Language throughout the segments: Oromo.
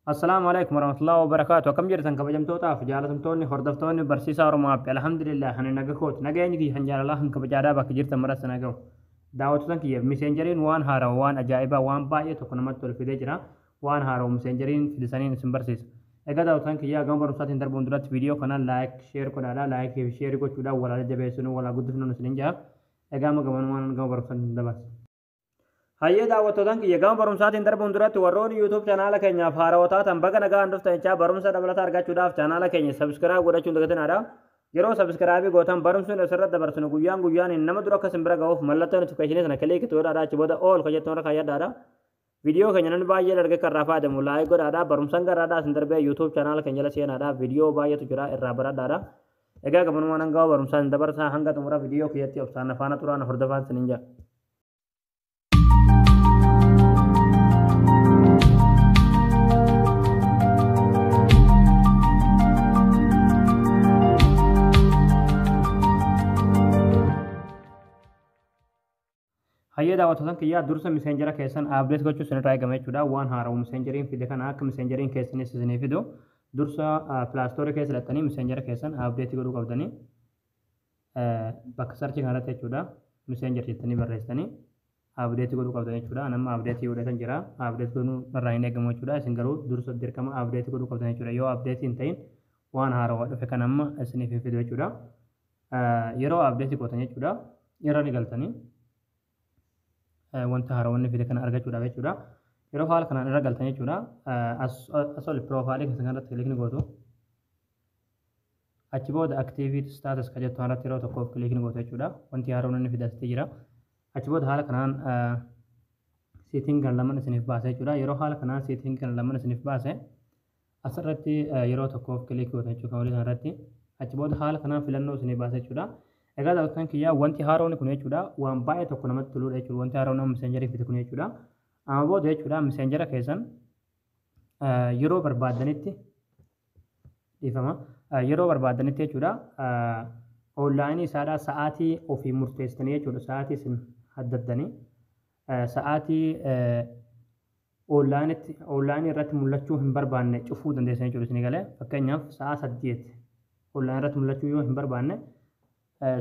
Assalamualaikum warahmatullahi wabarakatuh. Akkam jirtan kabajamtootaaf jaalatamtoonni hordoftoonni barsiisaa Oromoo Aappii alhamdulillah hani naga kooti nageenyi kiyya hanjaalalaa hin kabajaadhaa bakka jirtan marasa nagahu. Daawwattoota kiyya miseenjeriin waan haaraa waan ajaa'ibaa waan baay'ee tokko namatti tolu fidee jira. Waan haaraa miseenjeriin fidisaniin isin barsiisa. Egaa daawwattoota kiyya gama barumsaatiin darbuun duratti viidiyoo kanaan laayik sheer godhaadhaa laayik fi sheer gochuudhaan walaa jabeessuun walaa guddifnuun isin jaa. Egaa gama barumsaatiin dabarsa. Hayyee daawwattootaan kiyya gama barumsaatiin darbuun duratti warroonni YouTube chaanaala keenyaaf haarawaa taatan baga nagaan dhuftan jechaa barumsa dabalataa argachuudhaaf chaanaala keenya sabskiraayib godhachuun dagatinaadha. Yeroo sabskiraayibii gootan barumsuun asirratti dabarsinu guyyaan nama dura akka simbira ga'uuf mallattoo notifikashinii sana kilikii godhaadhaa achi booda ool kajettoon irra kaayyadhaadha. Viidiyoo keenya namni baay'ee dargee kan raafaa deemu laayik godhaadhaa barumsaan garaadhaa isin darbee YouTube chaanaala keenya jala seenaadhaa viidiyoo baay'eetu jira irraa baradhaadha. Egaa gabanumaan hanga barumsaan dabarsaa hanga xumura viidiyoo keessatti obsaan faana turaan hordofaa isiniin jaa. Hayyee daawwattootaan kiyyaa dursa miseenjera keessan abdeet gochuu isinirraa eegama jechuudha. Waan haaraa miseenjeriin fide kana akka miseenjeriin keessanis isinii fidu dursa pilaastoorii keessa hidhattanii miseenjera keessan abdeetii godhuu qabdanii bakka sarchii kanarratti jechuudha. Miseenjer jettanii barreessanii abdeetii godhuu qabdan jechuudha. Nama abdeetii godhatan jira. Abdeet godhuu irraa hin eegamu jechuudha. Isin garuu dursa dirqama abdeetii godhuu qabdan jechuudha. Yoo abdeetii hin ta'in waan haaraa dhufe kan amma isiniif hin fidu jechuudha. Yeroo abdeetii gootan jechuudha. Irra ni galtanii. Wanta haarawwanni fide kana argachuudhaaf jechuudha. Yeroo haala kanaan irra galtan jechuudha. Asol piroofaayilii keessan kanarratti kilikni gootu. Achi booda aktiiviti staatus kan jettu irratti yeroo tokkoof kilikni gootu jechuudha. Wanti haarawwanni fidatee jira. Achi booda haala kanaan siitiin kan lamaan isiniif baase jechuudha. Yeroo haala kanaan siitiin kan lamaan isiniif baase asirratti yeroo tokkoof kilikni gootu jechuudha. Kan walii kanarratti. Achi booda haala kanaan filannoo isiniif baase jechuudha. Egaa daawwattoonni kiyyaa wanti haaroon kun jechuudha waan baay'ee tokko namatti toludha jechuudha wanti haaroon nama miseenjerii fide kun jechuudha. Amma booda jechuudha miseenjera keessan yeroo barbaadanitti dhiifama yeroo barbaadanitti jechuudha onlaayinii isaadhaa sa'aatii ofii murteessitanii jechuudha sa'aatii isin haddaddanii sa'aatii onlaayinii irratti mul'achuu hin barbaanne cufuu dandeessan jechuudha isin galee fakkeenyaaf sa'a 8 onlaayinii irratti mul'achuu yoo hin barbaanne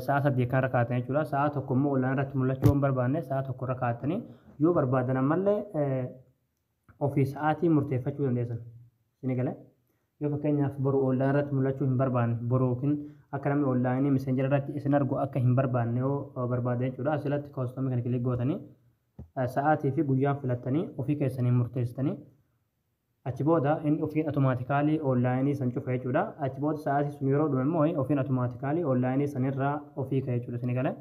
sa'a 8 kan rakkaatan jechuudha. Sa'a tokko immoo onlaayinii irratti mul'achuu hin barbaanne sa'a tokko rakkaatanii yoo barbaadan ammallee ofii sa'aatii murteeffachuu dandeessan. Isin galee yoo fakkeenyaaf boru onlaayinii irratti mul'achuu hin barbaanne boru yookiin akka namni onlaayinii miseenjera irratti isin argu akka hin barbaanne yoo barbaadan jechuudha. Asirratti koostomii kana kilik gootanii sa'aatii fi guyyaan filattanii ofii keessanii murteessitanii achi booda inni ofiin automaatikaalii onlaayinii san cufa jechuudha. Achi booda sa'aatii sun yeroo dhume immoo ofiin automaatikaalii onlaayinii sanirraa ofii ka'e jechuudha isin galee.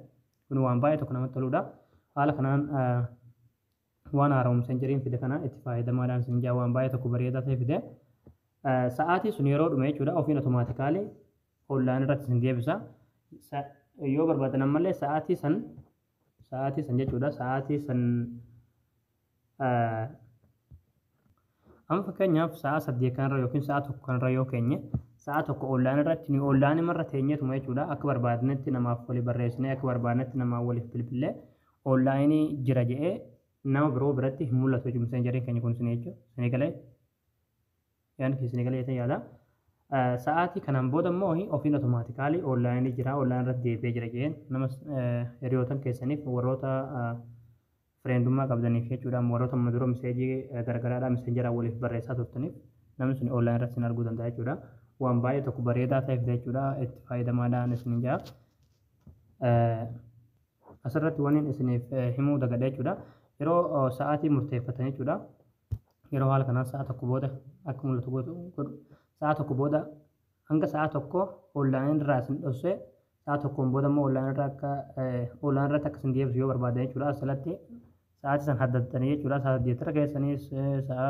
Kun waan baay'ee tokko namatti toludha. Haala kanaan waan haaraa miseenjeriin fide kana itti fayyadamaadhaan isin jaa waan baay'ee tokko bareedaa ta'e fide. Sa'aatii sun yeroo dhume jechuudha ofiin automaatikaalii onlaayinii irratti isin deebisa. Yoo barbaadan ammallee sa'aatii san jechuudha sa'aatii san amma fakkeenyaaf sa'a 8 kanarra yookiin sa'a 1 kanarra yoo keenye sa'a 1 onlaayinii irratti ni onlaayinii marra teenyeetuma jechuudha akka barbaadnetti namaaf walii barreessinee akka barbaadnetti namaaf waliif bilbilee onlaayinii jira jedhee nama biroo biratti hin mul'atu jechuudha miseenjeriin keenya kun isin jechuudha isin galee yaani isin galee ta'e yaada sa'aatii kanaan booda immoo ofiin automaatikaalii onlaayinii jira onlaayinii irratti deebi'ee jira jedheen nama hiriyootan keessaniif warroota Friendummaa qabdaniif jechuudha warroota madura miseejii gargaraadhaa miseenjeraa waliif barreessaa turtaniif namni sun onlaayinii irratti isin arguu danda'a jechuudha. Waan baay'ee tokko bareedaa ta'eef jechuudha itti fayyadamaadhaan isin jaa. Asirratti waan isiniif himuu dagadha jechuudha. Yeroo sa'aatii murteeffatan jechuudha. Yeroo haala kanaan sa'a tokko booda akka mul'atu godhu sa'a tokko booda hanga sa'a tokko onlaayinii irraa isin dhoksee sa'a tokkoon booda immoo onlaayinii irratti akka isin deebisu yoo barbaadan jechuudha. Asirratti sa'aatii san haddattanii jechuudha. Sa'a 8 keessanis sa'a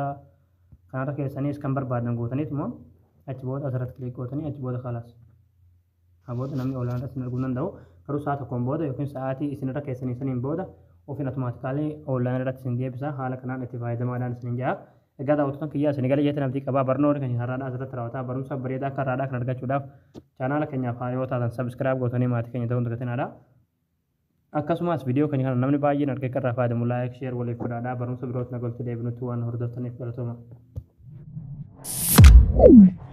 kanarra keessanis kan barbaadan gootaniituma achi booda asirratti kilik gootanii achi booda khalaas. Booda namni onlaayinii irratti isin arguu danda'u garuu sa'a tokkoon booda yookiin sa'aatii isinirra keessanii saniin booda ofiin automaatikaalii onlaayinii irratti isin deebisa haala kanaan itti fayyadamaadhaan isin jaa. Egaa daawwattoota kiyyaa isin galee jettanii abdii qabaa barnoonni keenya har'aadhaa asirratti raawwataa barumsa bareedaa akka har'aadhaa kan argachuudhaaf chaanaala keenyaaf haaraa taatan sabskiraayib gootanii maatii keenya ta'uun dagatinaadha. Akkasumas viidiyoo keenya kana namni baay'een argee kan irraa fayyadamu laayik sheer waliif godhaadhaa barumsa birootti nagalatti deebinutti waan hordoftaniif galatooma. jechuudha.